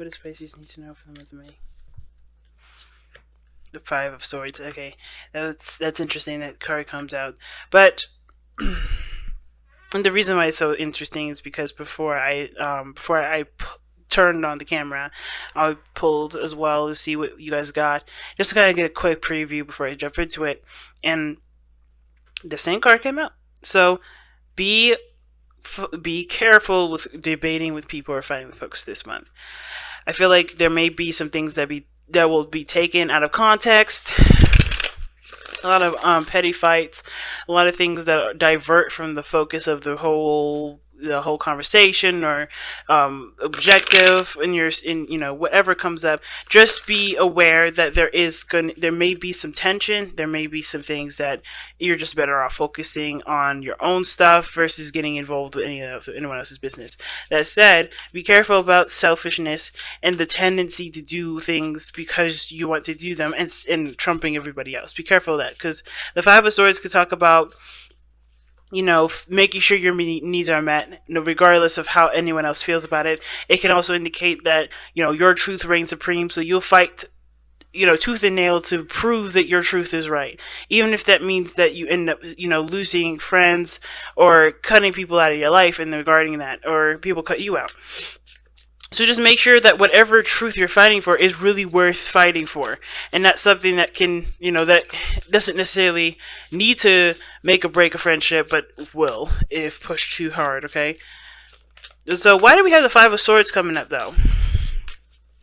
What does Pisces need to know for the month of May? The Five of Swords. Okay, that's interesting. That card comes out, but and the reason why it's so interesting is because turned on the camera, I pulled as well to see what you guys got, just to kind of get a quick preview before I jump into it, and the same card came out. So be be careful with debating with people or fighting with folks this month. I feel like there may be some things that will be taken out of context. A lot of petty fights, a lot of things that divert from the focus of the whole conversation or objective in whatever comes up. Just be aware that there may be some tension, there may be some things that you're just better off focusing on your own stuff versus getting involved with anyone else's business. That said, be careful about selfishness and the tendency to do things because you want to do them and trumping everybody else. Be careful of that, because the Five of Swords could talk about making sure your needs are met, regardless of how anyone else feels about it. It can also indicate that, your truth reigns supreme, so you'll fight, tooth and nail to prove that your truth is right. Even if that means that you end up, losing friends or cutting people out of your life in regarding that, or people cut you out. So just make sure that whatever truth you're fighting for is really worth fighting for. And that's something that can, that doesn't necessarily need to make or break a friendship, but will if pushed too hard, okay? So why do we have the Five of Swords coming up, though?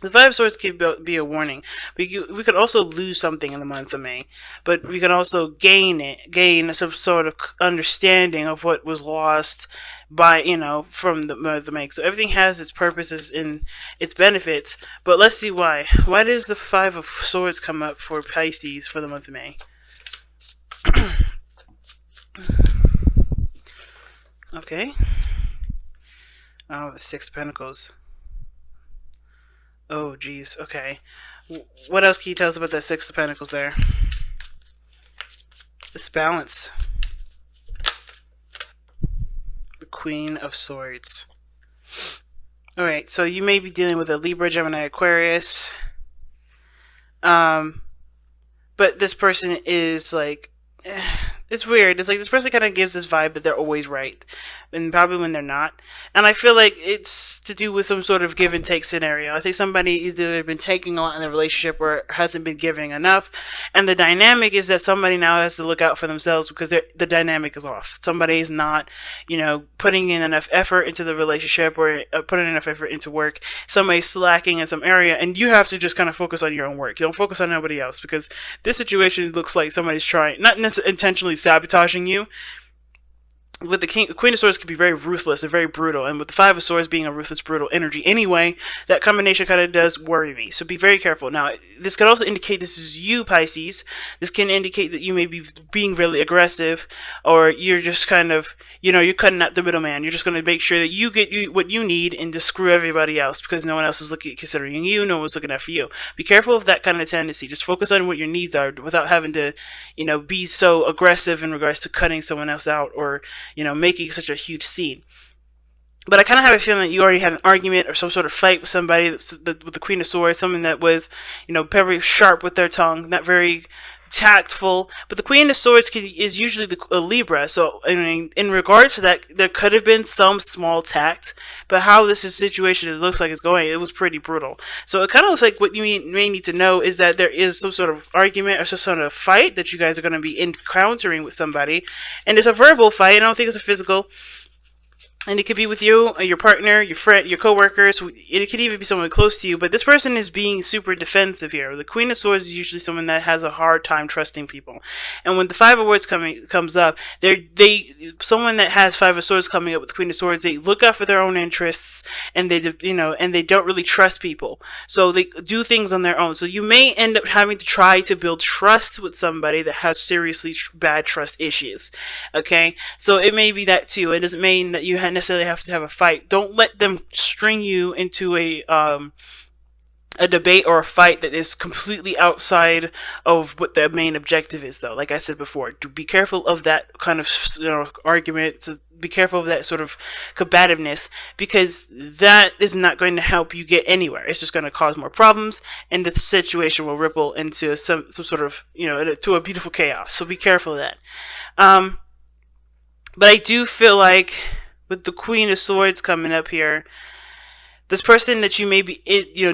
The Five of Swords could be a warning. We could also lose something in the month of May, but we could also gain some sort of understanding of what was lost by, from the month of May. So everything has its purposes and its benefits, but let's see why. Why does the Five of Swords come up for Pisces for the month of May? Okay. Oh, the Six of Pentacles. Oh, geez. Okay. What else can you tell us about that Six of Pentacles there? This balance. The Queen of Swords. Alright, so you may be dealing with a Libra, Gemini, Aquarius. But this person is like... it's weird. It's like this person kind of gives this vibe that they're always right, and probably when they're not. And I feel like it's to do with some sort of give and take scenario. I think somebody either been taking a lot in the relationship or hasn't been giving enough, and the dynamic is that somebody now has to look out for themselves because the dynamic is off. Somebody's not, putting in enough effort into the relationship or putting enough effort into work. Somebody's slacking in some area, and you have to just kind of focus on your own work. You don't focus on nobody else, because this situation looks like somebody's trying, not necessarily intentionally sabotaging you. With the Queen of Swords could be very ruthless and very brutal, and with the Five of Swords being a ruthless, brutal energy anyway, that combination kind of does worry me. So be very careful. Now, this could also indicate this is you, Pisces. This can indicate that you may be being really aggressive, or you're just kind of, you're cutting out the middleman. You're just going to make sure that you get what you need and just screw everybody else because no one else is considering you. No one's looking out for you. Be careful of that kind of tendency. Just focus on what your needs are without having to, be so aggressive in regards to cutting someone else out or making such a huge scene. But I kind of have a feeling that you already had an argument or some sort of fight with somebody with the Queen of Swords, someone that was, very sharp with their tongue, not very tactful. But the Queen of Swords is usually a Libra, so in regards to that, there could have been some small tact, but how this situation looks like it's going, it was pretty brutal. So it kind of looks like what you may need to know is that there is some sort of argument or some sort of fight that you guys are going to be encountering with somebody, and it's a verbal fight. I don't think it's a physical. And it could be with you, your partner, your friend, your coworkers. It could even be someone close to you. But this person is being super defensive here. The Queen of Swords is usually someone that has a hard time trusting people. And when the Five of Swords comes up, someone that has Five of Swords coming up with the Queen of Swords, they look out for their own interests, and they don't really trust people. So they do things on their own. So you may end up having to try to build trust with somebody that has seriously bad trust issues. Okay, so it may be that too. It doesn't mean that you necessarily have to have a fight. Don't let them string you into a debate or a fight that is completely outside of what the main objective is, though. Like I said before, be careful of that kind of argument. So be careful of that sort of combativeness, because that is not going to help you get anywhere. It's just going to cause more problems, and the situation will ripple into some sort of, to a beautiful chaos. So be careful of that. But I do feel like with the Queen of Swords coming up here, this person that you may be,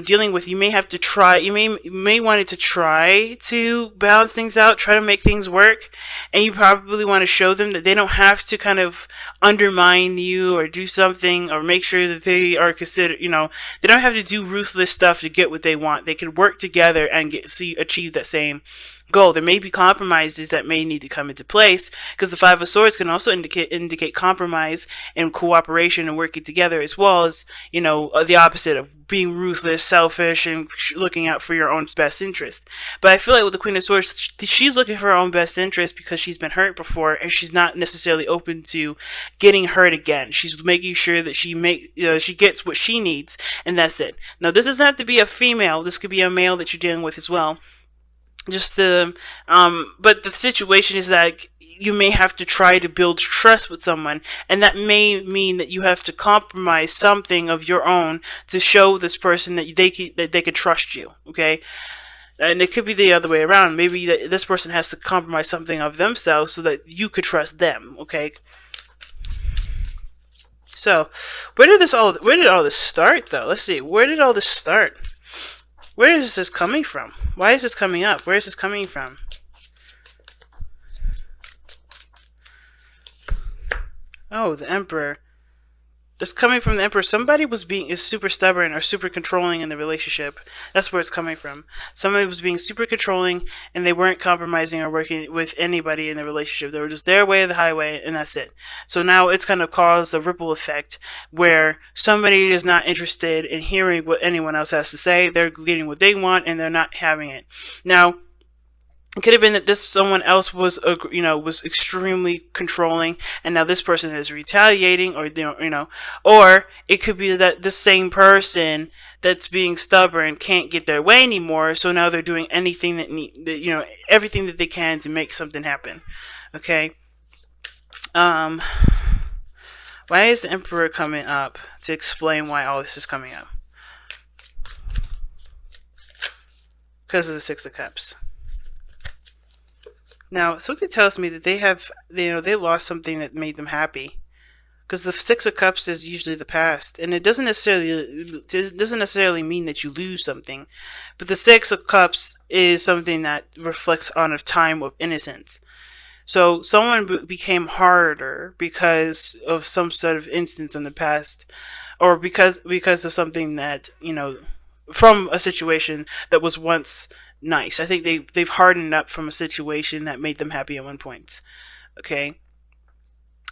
dealing with, you may have to try, you may want it to try to balance things out, try to make things work, and you probably want to show them that they don't have to kind of undermine you or do something, or make sure that they are considered, they don't have to do ruthless stuff to get what they want. They can work together and achieve that same goal. There may be compromises that may need to come into place, because the Five of Swords can also indicate compromise and cooperation and working together, as well as, the opposite of being ruthless, selfish, and looking out for your own best interest. But I feel like with the Queen of Swords, she's looking for her own best interest because she's been hurt before, and she's not necessarily open to getting hurt again. She's making sure that she gets what she needs, and that's it. Now, this doesn't have to be a female. This could be a male that you're dealing with as well. But the situation is that you may have to try to build trust with someone, and that may mean that you have to compromise something of your own to show this person that they could trust you. Okay, and it could be the other way around. Maybe this person has to compromise something of themselves so that you could trust them. Okay. So, where did all this start, though? Let's see. Where did all this start? Where is this coming from? Why is this coming up? Where is this coming from? Oh, the Emperor. This coming from the Emperor. Somebody is super stubborn or super controlling in the relationship. That's where it's coming from. Somebody was being super controlling, and they weren't compromising or working with anybody in the relationship. They were just their way of the highway, and that's it. So now it's kind of caused a ripple effect where somebody is not interested in hearing what anyone else has to say. They're getting what they want, and they're not having it. Now, it could have been that someone else was extremely controlling, and now this person is retaliating, or or it could be that the same person that's being stubborn can't get their way anymore, so now they're doing anything everything that they can to make something happen. Okay. Why is the Emperor coming up to explain why all this is coming up? Because of the Six of Cups. Now, something tells me that they lost something that made them happy, because the Six of Cups is usually the past, and it doesn't necessarily mean that you lose something, but the Six of Cups is something that reflects on a time of innocence. So someone became harder because of some sort of instance in the past, or because of something that from a situation that was once nice. I think they've hardened up from a situation that made them happy at one point. Okay.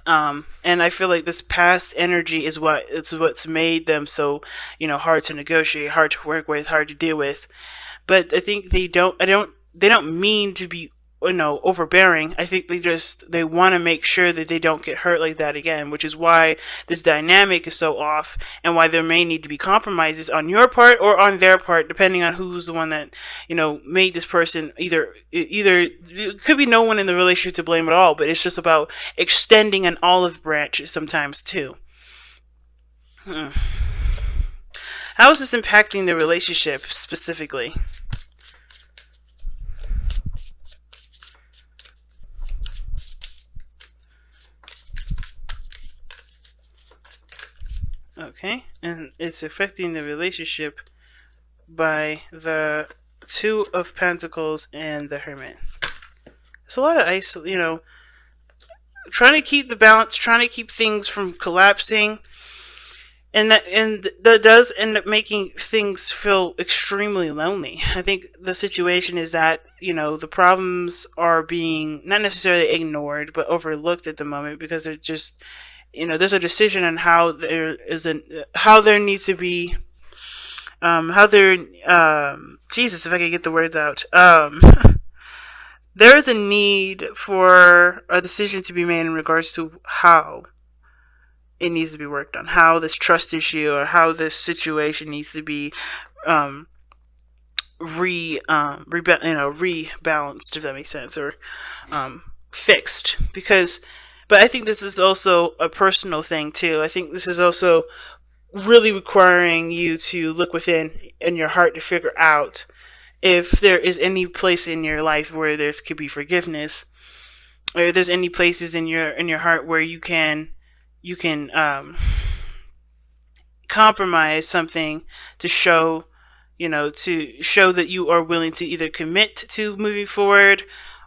And I feel like this past energy is what's made them so hard to negotiate, hard to work with, hard to deal with. But I think they don't mean to be overbearing. I think they want to make sure that they don't get hurt like that again, which is why this dynamic is so off, and why there may need to be compromises on your part or on their part, depending on who's the one that made this person. Either it could be no one in the relationship to blame at all, but it's just about extending an olive branch sometimes too. How is this impacting the relationship specifically? Okay, and it's affecting the relationship by the Two of Pentacles and the Hermit. It's a lot of trying to keep the balance, trying to keep things from collapsing, and that does end up making things feel extremely lonely. I think the situation is that the problems are being not necessarily ignored but overlooked at the moment, because they're just there's a decision on how there needs to be Jesus, if I could get the words out. There is a need for a decision to be made in regards to how it needs to be worked on, how this trust issue or how this situation needs to be rebalanced, if that makes sense, or fixed. Because But I think this is also a personal thing too. I think this is also really requiring you to look within in your heart to figure out if there is any place in your life where there could be forgiveness, or if there's any places in your heart where you can compromise something to show, to show that you are willing to either commit to moving forward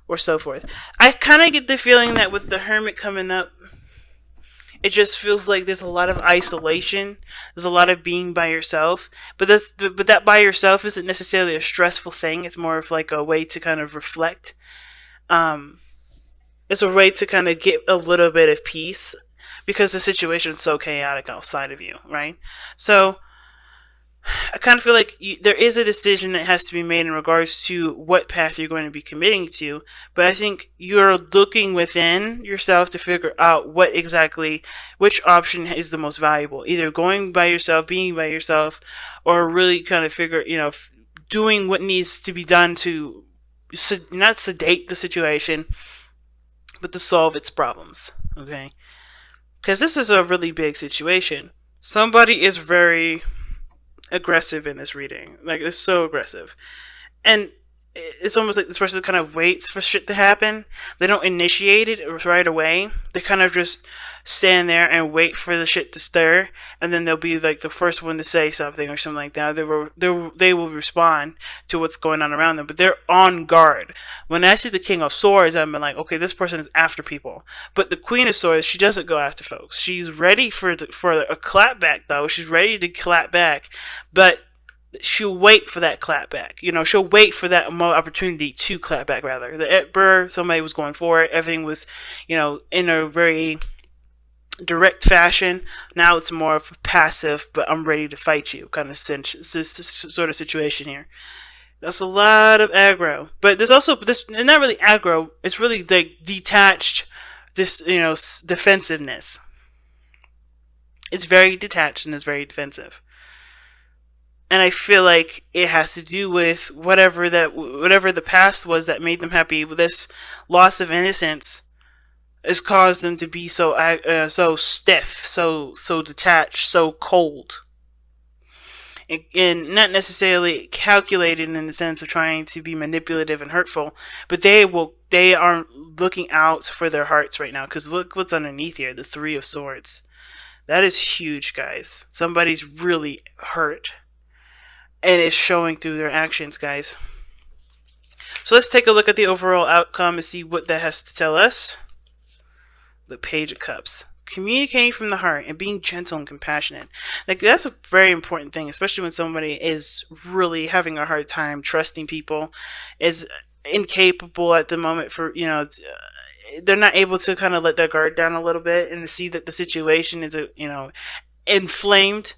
or so forth. I kind of get the feeling that with the Hermit coming up, it just feels like there's a lot of isolation. There's a lot of being by yourself, but that by yourself isn't necessarily a stressful thing. It's more of like a way to kind of reflect. Um, it's a way to kind of get a little bit of peace because the situation's so chaotic outside of you, right? So I kind of feel like there is a decision that has to be made in regards to what path you're going to be committing to, but I think you're looking within yourself to figure out which option is the most valuable. Either going by yourself, being by yourself, or really kind of doing what needs to be done to not sedate the situation, but to solve its problems, okay? Because this is a really big situation. Somebody is very aggressive in this reading. Like, it's so aggressive. And it's almost like this person kind of waits for shit to happen. They don't initiate it right away. They kind of just stand there and wait for the shit to stir, and then they'll be like the first one to say something or something like that. They will respond to what's going on around them, but they're on guard. When I see the King of Swords, I'm like, okay, this person is after people. But the Queen of Swords, she doesn't go after folks. She's ready for a clap back, though. She's ready to clap back, but she'll wait for that clap back. She'll wait for that opportunity to clap back, rather. The Emperor, somebody was going for it. Everything was, in a very direct fashion. Now it's more of a passive, but I'm ready to fight you kind of sort of situation here. That's a lot of aggro. But there's also this, not really aggro, it's really like detached, this, defensiveness. It's very detached and it's very defensive. And I feel like it has to do with whatever the past was that made them happy. This loss of innocence has caused them to be so stiff, so detached, so cold, and not necessarily calculated in the sense of trying to be manipulative and hurtful, but they are looking out for their hearts right now. Because look what's underneath here, the Three of Swords. That is huge, guys. Somebody's really hurt, and it's showing through their actions, guys. So let's take a look at the overall outcome and see what that has to tell us. The Page of Cups. Communicating from the heart and being gentle and compassionate. Like, that's a very important thing, especially when somebody is really having a hard time trusting people, is incapable at the moment for, they're not able to kind of let their guard down a little bit and to see that the situation is, inflamed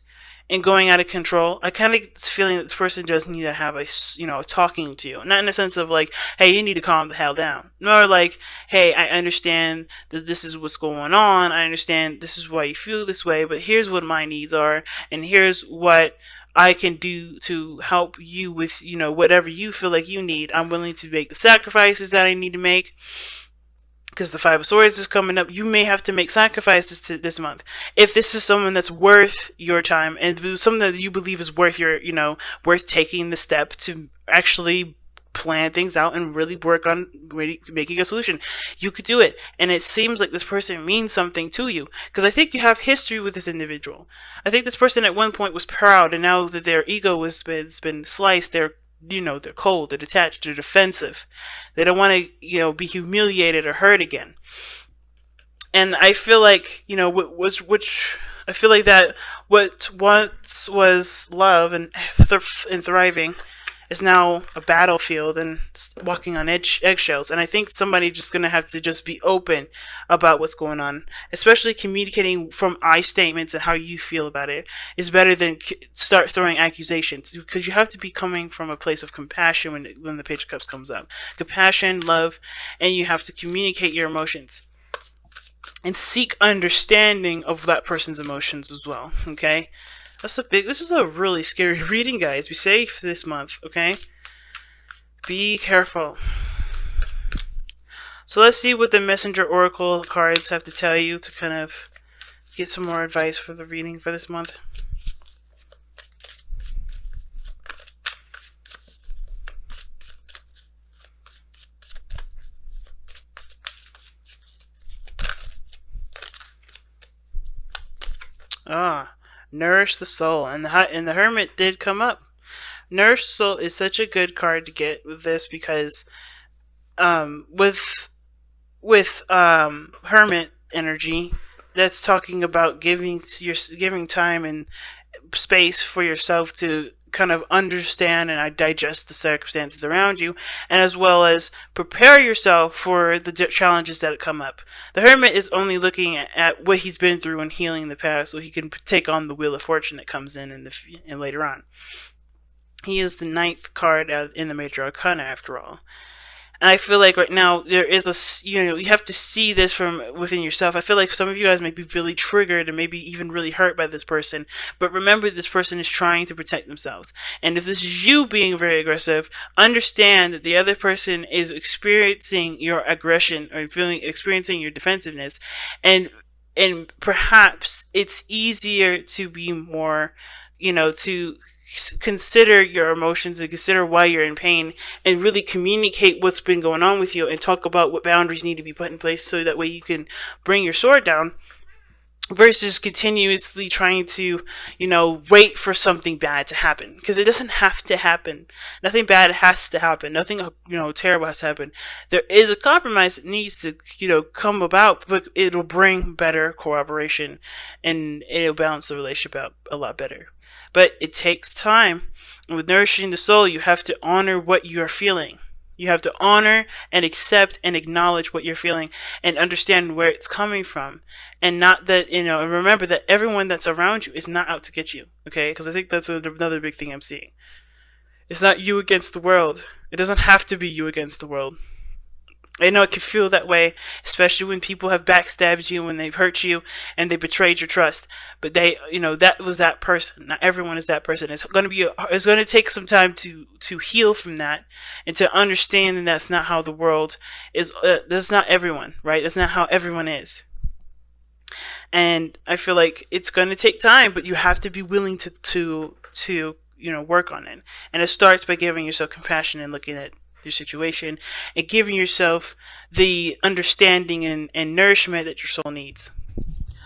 and going out of control. I kind of get this feeling that this person just need to have a talking to you. Not in the sense of like, hey, you need to calm the hell down. Nor like, hey, I understand that this is what's going on. I understand this is why you feel this way, but here's what my needs are, and here's what I can do to help you with, whatever you feel like you need. I'm willing to make the sacrifices that I need to make. Because the Five of Swords is coming up, you may have to make sacrifices this month. If this is someone that's worth your time and something that you believe is worth worth taking the step to actually plan things out and really work on making a solution, you could do it. And it seems like this person means something to you, because I think you have history with this individual. I think this person at one point was proud, and now that their ego has been sliced, they're cold, they're detached, they're defensive. They don't want to, be humiliated or hurt again. And I feel like, I feel like that what once was love and thriving is now a battlefield and walking on eggshells. And I think somebody just going to have to just be open about what's going on, especially communicating from I statements and how you feel about it is better than start throwing accusations, because you have to be coming from a place of compassion when the Page of Cups comes up. Compassion, love, and you have to communicate your emotions and seek understanding of that person's emotions as well, okay? This is a really scary reading, guys. Be safe this month, okay? Be careful. So let's see what the Messenger Oracle cards have to tell you to kind of get some more advice for the reading for this month. Nourish the soul, and the Hermit did come up. Nourish the soul is such a good card to get with this because with Hermit energy, that's talking about giving time and space for yourself to kind of understand and digest the circumstances around you, and as well as prepare yourself for the challenges that come up. The Hermit is only looking at what he's been through and healing the past, so he can take on the Wheel of Fortune that comes in and later on. He is the 9th card in the Major Arcana, after all. And I feel like right now there is you have to see this from within yourself. I feel like some of you guys may be really triggered and maybe even really hurt by this person. But remember, this person is trying to protect themselves. And if this is you being very aggressive, understand that the other person is experiencing your aggression or experiencing your defensiveness. And perhaps it's easier to be more, to consider your emotions and consider why you're in pain and really communicate what's been going on with you and talk about what boundaries need to be put in place so that way you can bring your sword down, versus continuously trying to, wait for something bad to happen, because it doesn't have to happen. Nothing bad has to happen. Nothing, terrible has to happen. There is a compromise that needs to, come about, but it'll bring better cooperation and it'll balance the relationship out a lot better. But it takes time. And with nourishing the soul, you have to honor what you're feeling. You have to honor and accept and acknowledge what you're feeling and understand where it's coming from. And not that, and remember that everyone that's around you is not out to get you, okay? Because I think that's another big thing I'm seeing. It's not you against the world. It doesn't have to be you against the world. I know it can feel that way, especially when people have backstabbed you, when they've hurt you, and they betrayed your trust. But that was that person. Not everyone is that person. It's going to take some time to heal from that and to understand that that's not how the world is. That's not everyone, right? That's not how everyone is. And I feel like it's going to take time, but you have to be willing to work on it. And it starts by giving yourself compassion and looking at your situation and giving yourself the understanding and nourishment that your soul needs.